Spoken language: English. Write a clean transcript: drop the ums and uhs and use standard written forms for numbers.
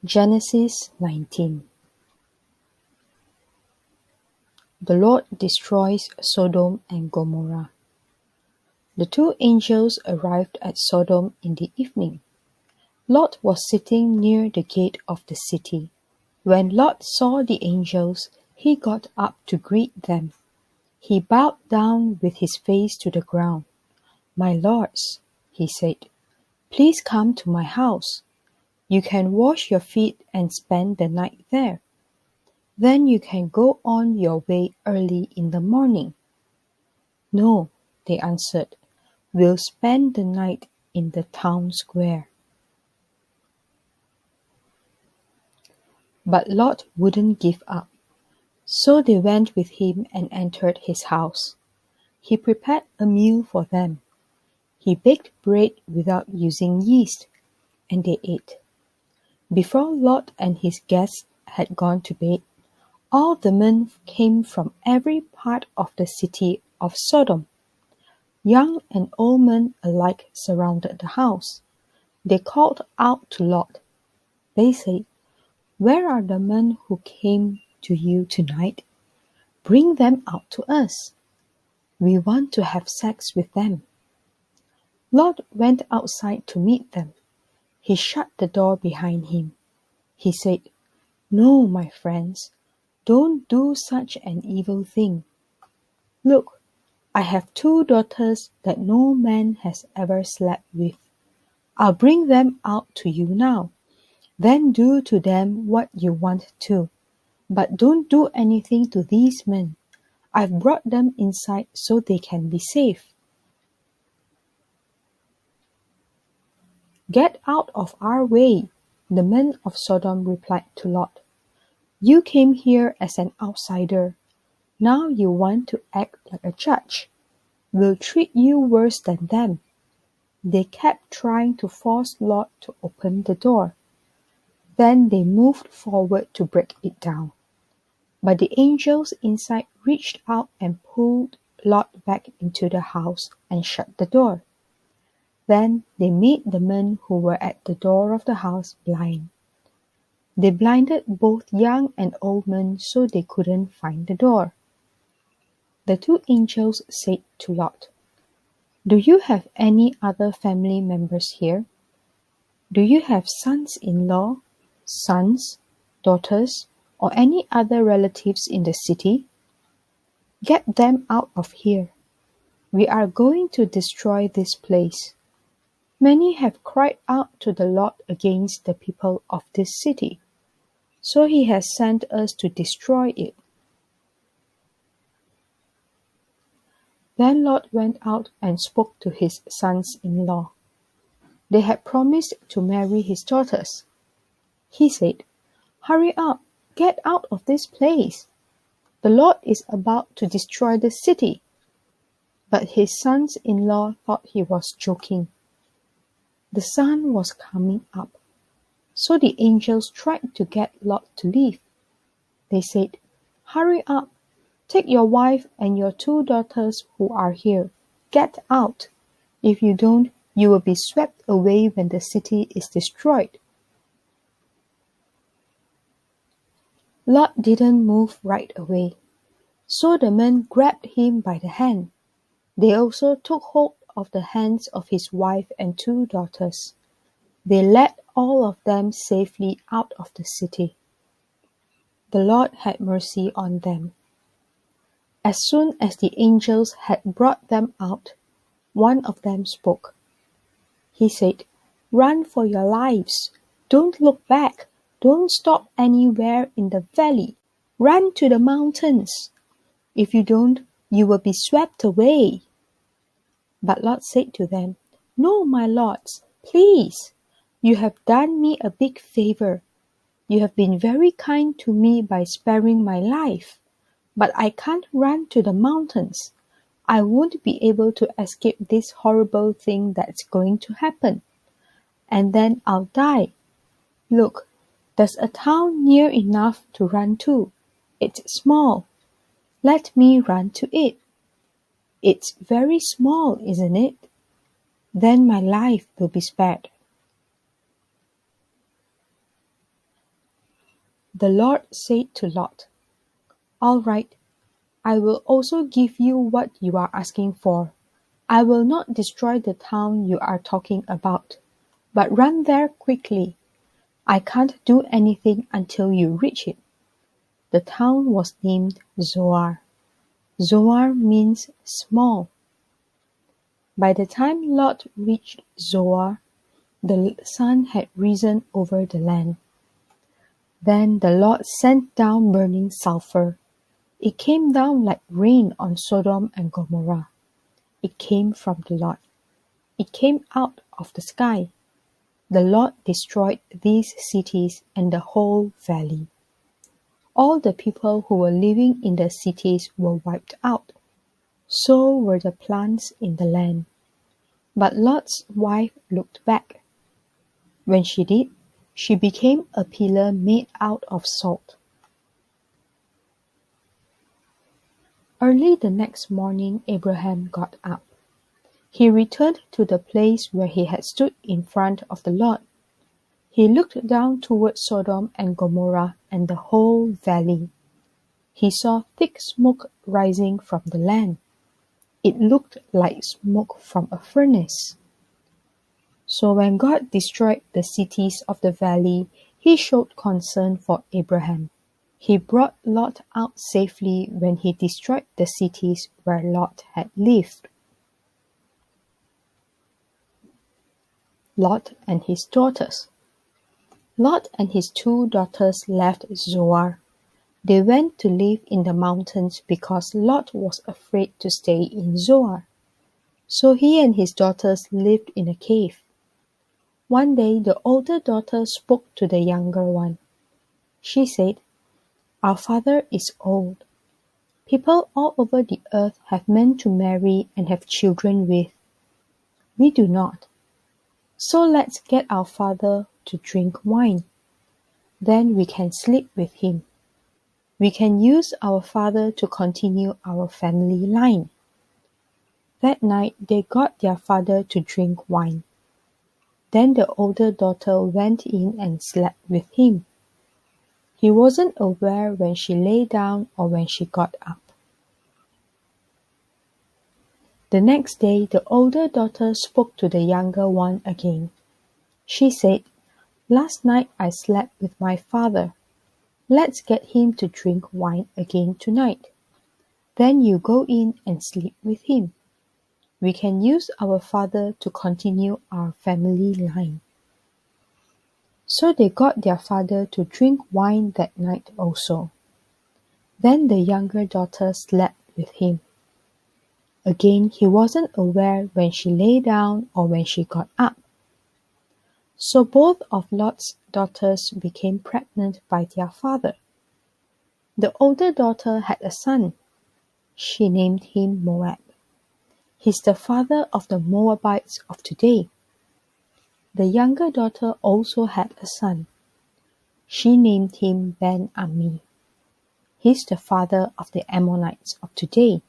Genesis 19. The Lord destroys Sodom and Gomorrah. The two angels arrived at Sodom in the evening. Lot was sitting near the gate of the city. When Lot saw the angels, he got up to greet them. He bowed down with his face to the ground. "My lords," he said, "please come to my house. You can wash your feet and spend the night there. Then you can go on your way early in the morning." "No," they answered, "we'll spend the night in the town square." But Lot wouldn't give up. So they went with him and entered his house. He prepared a meal for them. He baked bread without using yeast, and they ate. Before Lot and his guests had gone to bed, all the men came from every part of the city of Sodom. Young and old men alike surrounded the house. They called out to Lot. They said, "Where are the men who came to you tonight? Bring them out to us. We want to have sex with them." Lot went outside to meet them. He shut the door behind him. He said, "No, my friends, don't do such an evil thing. Look, I have two daughters that no man has ever slept with. I'll bring them out to you now. Then do to them what you want to. But don't do anything to these men. I've brought them inside so they can be safe." "Get out of our way," the men of Sodom replied to Lot. "You came here as an outsider. Now you want to act like a judge. We'll treat you worse than them." They kept trying to force Lot to open the door. Then they moved forward to break it down. But the angels inside reached out and pulled Lot back into the house and shut the door. Then they made the men who were at the door of the house blind. They blinded both young and old men so they couldn't find the door. The two angels said to Lot, "Do you have any other family members here? Do you have sons-in-law, sons, daughters, or any other relatives in the city? Get them out of here. We are going to destroy this place. Many have cried out to the Lord against the people of this city, so he has sent us to destroy it." Then Lot went out and spoke to his sons-in-law. They had promised to marry his daughters. He said, "Hurry up, get out of this place. The Lord is about to destroy the city." But his sons-in-law thought he was joking. The sun was coming up, so the angels tried to get Lot to leave. They said, "Hurry up, take your wife and your two daughters who are here. Get out. If you don't, you will be swept away when the city is destroyed." Lot didn't move right away, so the men grabbed him by the hand. They also took hold of the hands of his wife and two daughters. They led all of them safely out of the city. The Lord had mercy on them. As soon as the angels had brought them out, one of them spoke. He said, "Run for your lives. Don't look back. Don't stop anywhere in the valley. Run to the mountains. If you don't, you will be swept away." But Lot said to them, "No, my lords, please. You have done me a big favor. You have been very kind to me by sparing my life. But I can't run to the mountains. I won't be able to escape this horrible thing that's going to happen. And then I'll die. Look, there's a town near enough to run to. It's small. Let me run to it. It's very small, isn't it? Then my life will be spared." The Lord said to Lot, "All right, I will also give you what you are asking for. I will not destroy the town you are talking about, but run there quickly. I can't do anything until you reach it." The town was named Zoar. Zoar means small. By the time Lot reached Zoar, the sun had risen over the land. Then the Lord sent down burning sulfur. It came down like rain on Sodom and Gomorrah. It came from the Lord. It came out of the sky. The Lord destroyed these cities and the whole valley. All the people who were living in the cities were wiped out. So were the plants in the land. But Lot's wife looked back. When she did, she became a pillar made out of salt. Early the next morning, Abraham got up. He returned to the place where he had stood in front of the Lord. He looked down toward Sodom and Gomorrah and the whole valley. He saw thick smoke rising from the land. It looked like smoke from a furnace. So when God destroyed the cities of the valley, he showed concern for Abraham. He brought Lot out safely when he destroyed the cities where Lot had lived. Lot and his daughters. Lot and his 2 daughters left Zoar. They went to live in the mountains because Lot was afraid to stay in Zoar. So he and his daughters lived in a cave. One day the older daughter spoke to the younger one. She said, "Our father is old. People all over the earth have men to marry and have children with. We do not. So let's get our father to drink wine. Then we can sleep with him. We can use our father to continue our family line." That night they got their father to drink wine. Then the older daughter went in and slept with him. He wasn't aware when she lay down or when she got up. The next day the older daughter spoke to the younger one again. She said, "Last night I slept with my father. Let's get him to drink wine again tonight. Then you go in and sleep with him. We can use our father to continue our family line." So they got their father to drink wine that night also. Then the younger daughter slept with him. Again, he wasn't aware when she lay down or when she got up. So both of Lot's daughters became pregnant by their father. The older daughter had a son. She named him Moab. He's the father of the Moabites of today. The younger daughter also had a son. She named him Ben-Ammi. He's the father of the Ammonites of today.